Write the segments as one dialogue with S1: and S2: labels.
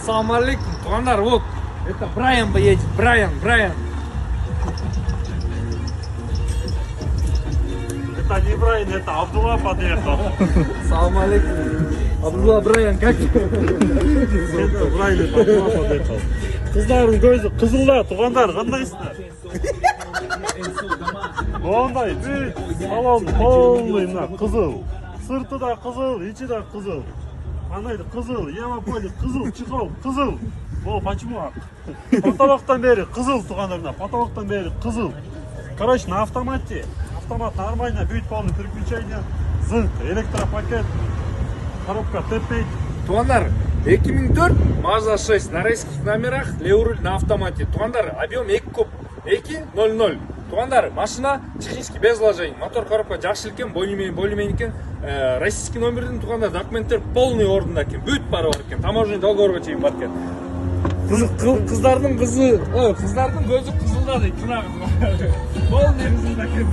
S1: Ассаламу алейкум, тугандар, вот, это Брайан поедет, Брайан.
S2: Это не Брайан, это Абдулла подъехал.
S1: Ассаламу алейкум. Абдулла, Брайан, как?
S2: Это Брайан, это Абдулла подъехал. Кыздардың көзі қызылда, туғандар, қандайсыздар? Ондай, салон полный мына қызыл. Сырты да қызыл, içi да қызыл. Анайды қызыл, Ямаполис қызыл, чехол қызыл. Ол почему ақ? Потолоктан бері қызыл туғандарына, потолоктан бері қызыл. Короче, на автомате. Автомат нормально, будет полный переключение. Зынк, электропакет, коробка Т5.
S1: Тугандар, 2004 Mazda 6 на рейских номерах, левый на автомате. Тугандар, объем 2 куб, 2.00. Тугандар, машина технически без вложений. Мотор коробка жақсы екен, более-менее екен. Российский номердің тугандар документтер полный орында екен. Бүт бары бар екен. Таможенный договорға чейін бар екен. Қыздардың көзі қызылда дейді. Полный қызылда екен.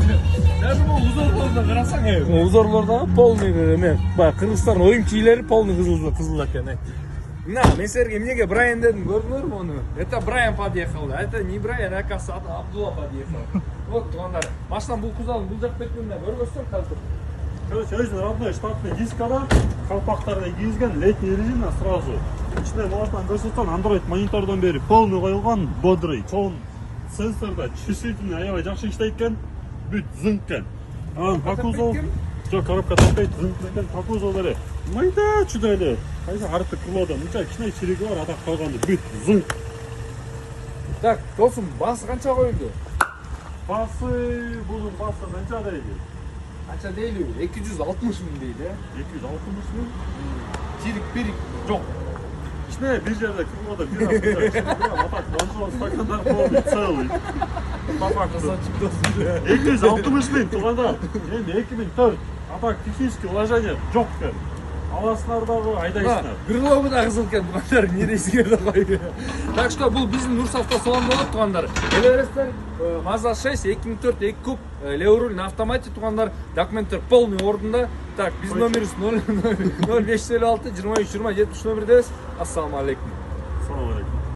S1: Даже бұл узорларда қарасаң, узорларда полный екен. Қырғызстан ойын кийлері полный қызылда екен. На, мен сіздерге мнеге Брайан дедім, көрдіңдер ме оны? Это Брайан подъехал, это не Брайан, оказывается, Абдулла подъехал. Вот, туғандар, машинам бұл кузовын бұл жақ бетінен көргөстер қазір.
S2: Короче, өзінің родной штатный дискада, қалпақтарда киізген летний резина сразу. Ішінде болашынан көрсеткен Android монитордан бері полный қойылған, бодрый, тон, сенсорда, чувствительный, аябай жақсы іштейткен, бүт зыңткен. Покузов, жоқ, коробка таппайды, зыңткен, покузов бері. Майда чудайлы. Қайсы арты крылода, мұнша кішіне черегі бар, атақ қалғанды, бүт зыңт.
S1: Так, досым, басы қанша қойылды?
S2: Басы, бұның басы қанша дейді?
S1: Қанша дейлі? 260 мың дейді.
S2: 260 мың?
S1: Тирик-пирик жоқ.
S2: Кішіне бір жерде крылода бір аптада, атақ ваншылан стакандар полный, целый. По факту. 260 мың туғандар, енді 2004. Атақ технический вложение жоқ кен. Аласынардағы айдайсынар.
S1: Грыловы да қызыл кен, туғандар, нересіге де қойды. Так что, бұл біздің Нұрсавтосалон болады, туғандар. Элерестер, Mazda 6, 2004, 2 куб, левый руль на автомате, туғандар, документтер полный орында. Так, біз номеріміз 0556 23 20 70 номердес. Ассаламу алейкум.